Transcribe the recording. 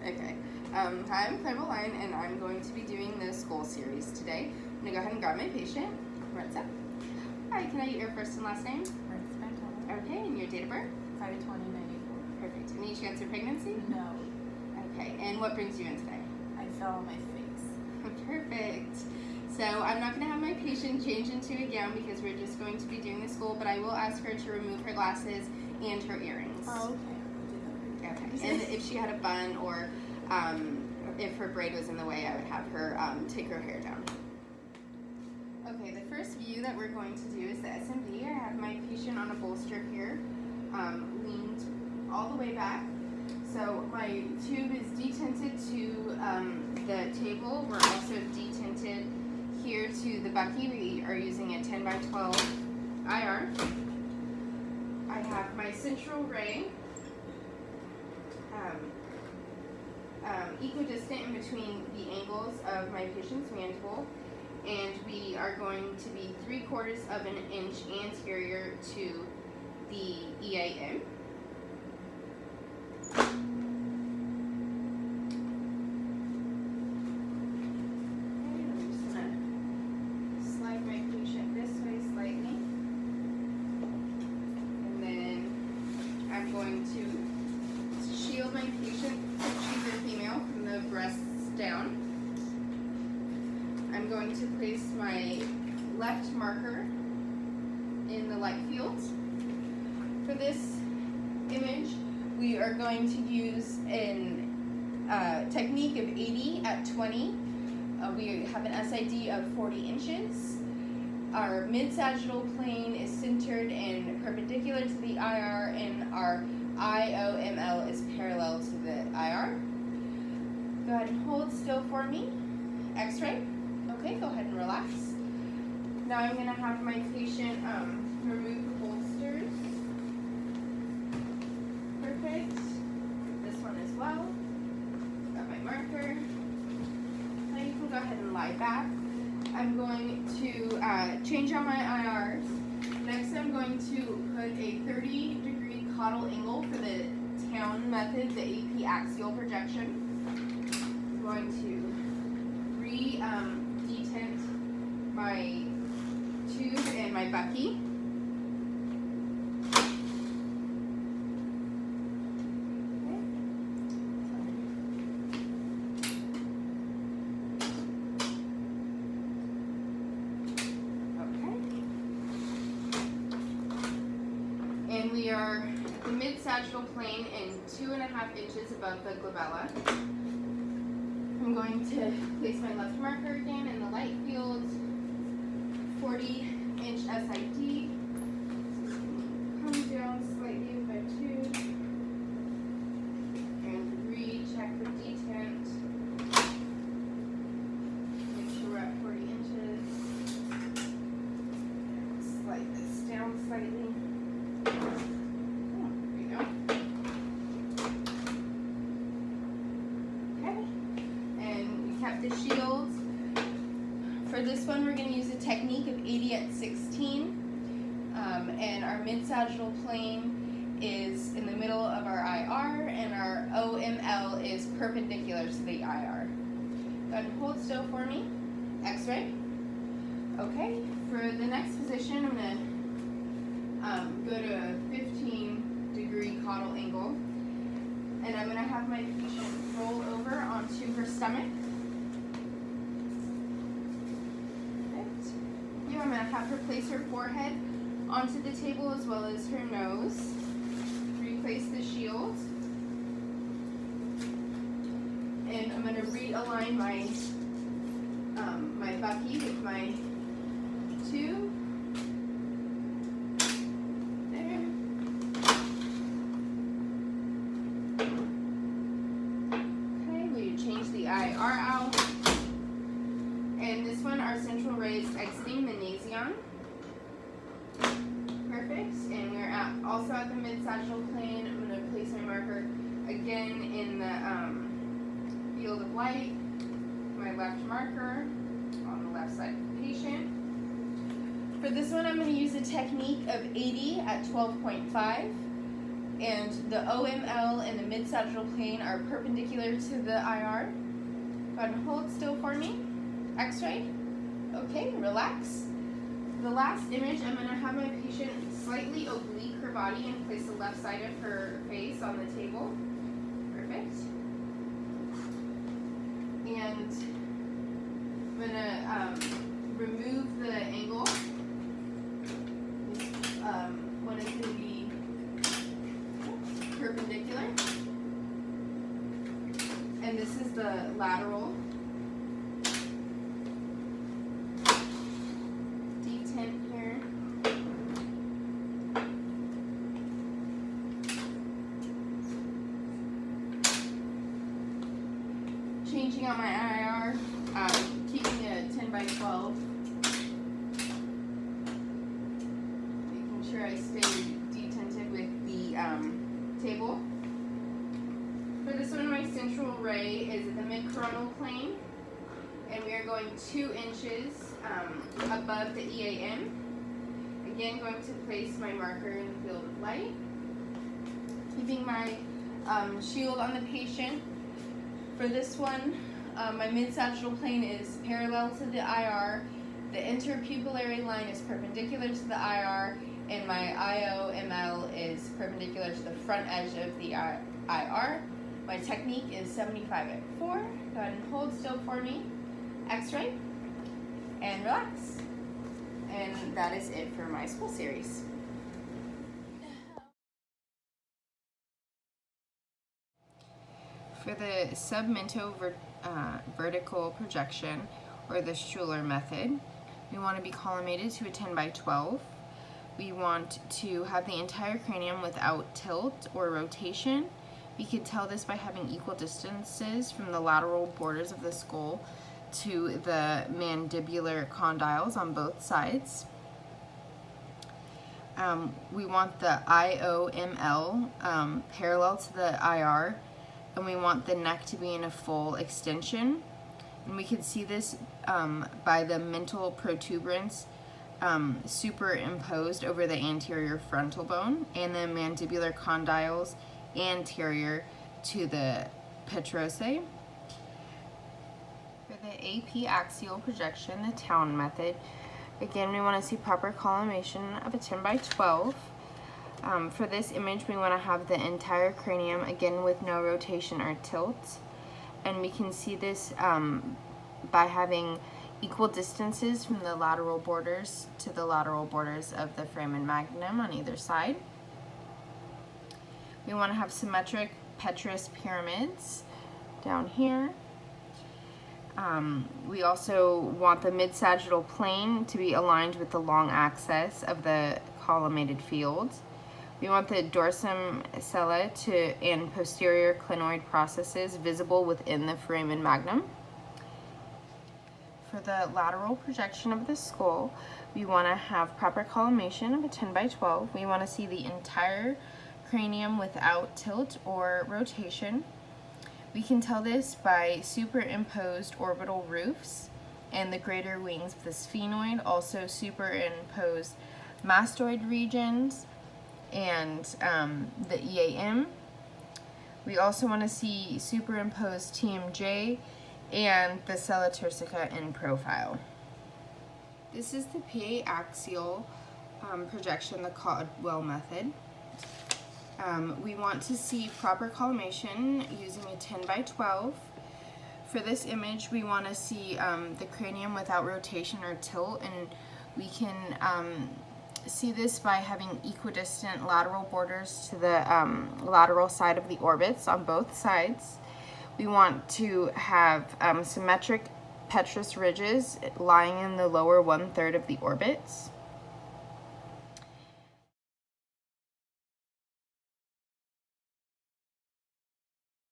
Okay. Hi, I'm Claire Line, and I'm going to be doing the skull series today. I'm going to go ahead and grab my patient. What's up? Hi, can I get your first and last name? Okay, and your date of birth? 5/20/94. Perfect. Any chance of pregnancy? No. Okay, and what brings you in today? I fell on my face. Perfect. So I'm not going to have my patient change into a gown because we're just going to be doing the skull, but I will ask her to remove her glasses and her earrings. Oh, okay. We'll do that. Okay. And if she had a bun or if her braid was in the way, I would have her take her hair down. Okay, the first view that we're going to do is the SMD. I have my patient on a bolster here, leaned all the way back. So my tube is detented to the table. We're also detented here to the Bucky. We are using a 10x12 IR. I have my central ray equidistant in between the angles of my patient's mandible, and we are going to be 3/4 of an inch anterior to the EAM. I'm going to shield my patient, she's a female, from the breasts down. I'm going to place my left marker in the light field. For this image, we are going to use a technique of 80/20. We have an SID of 40 inches. Our mid-sagittal plane is centered and perpendicular to the IR, and our IOML is parallel to the IR. Go ahead and hold still for me. X-ray. Okay, go ahead and relax. Now I'm going to have my patient remove the bolsters. Perfect. This one as well. Got my marker. Now you can go ahead and lie back. I'm going to change out my IRs. Next, I'm going to put a 30-degree caudal angle for the Town method, the AP axial projection. I'm going to re-detent my tube and my Bucky. And we are at the mid-sagittal plane and 2.5 inches above the glabella. I'm going to place my left marker again in the light field, 40-inch SID. Come down slightly with my tube and recheck the detent. Make sure we're at 40 inches. Slide this down slightly. The shield. For this one, we're going to use a technique of 80/16, and our mid-sagittal plane is in the middle of our IR, and our OML is perpendicular to the IR. Go ahead and hold still for me. X-ray. Okay. For the next position, I'm going to go to a 15-degree caudal angle, and I'm going to have my patient roll over onto her stomach. I'm going to have her place her forehead onto the table as well as her nose. Replace the shield. And I'm going to realign my my Bucky with my tube. There. Okay, we change the IR out. And this one, our central ray is exiting the nasion. Perfect. And we're also at the mid-sagittal plane. I'm going to place my marker again in the field of light. My left marker on the left side of the patient. For this one, I'm going to use a technique of 80/12.5. and the OML and the mid-sagittal plane are perpendicular to the IR. Go ahead and hold still for me. X-ray. Okay, relax. The last image, I'm going to have my patient slightly oblique her body and place the left side of her face on the table. Perfect. And I'm going to remove the angle. One is going to be perpendicular. And this is the lateral. Detent here. Changing out my IR, keeping it at 10 by 12. Making sure I stay detented with the table. For this one, my central ray is at the mid-coronal plane, and we are going 2 inches above the EAM. Again, going to place my marker in the field of light. Keeping my shield on the patient. For this one, my mid-sagittal plane is parallel to the IR, the interpupillary line is perpendicular to the IR, and my IOML is perpendicular to the front edge of the IR. My technique is 75 at 4. Go ahead and hold still for me. X-ray and relax. And that is it for my school series. For the submental vertical projection, or the Schuler method, we want to be collimated to a 10 by 12. We want to have the entire cranium without tilt or rotation. We can tell this by having equal distances from the lateral borders of the skull to the mandibular condyles on both sides. We want the IOML parallel to the IR, and we want the neck to be in a full extension. And we can see this by the mental protuberance superimposed over the anterior frontal bone and the mandibular condyles anterior to the petrosal. For the AP axial projection, the Town method, again we want to see proper collimation of a 10 by 12. For this image, we want to have the entire cranium, again with no rotation or tilt, and we can see this by having equal distances from the lateral borders to the lateral borders of the foramen magnum on either side. We want to have symmetric petrous pyramids down here. We also want the mid-sagittal plane to be aligned with the long axis of the collimated field. We want the dorsum sella and posterior clinoid processes visible within the foramen magnum. For the lateral projection of the skull, we want to have proper collimation of a 10 by 12. We want to see the entire cranium without tilt or rotation. We can tell this by superimposed orbital roofs and the greater wings of the sphenoid, also superimposed mastoid regions and the EAM. We also want to see superimposed TMJ and the sella turcica in profile. This is the PA axial projection, the Caldwell method. We want to see proper collimation using a 10 by 12. For this image, we want to see the cranium without rotation or tilt, and we can see this by having equidistant lateral borders to the lateral side of the orbits on both sides. We want to have symmetric petrous ridges lying in the lower 1/3 of the orbits.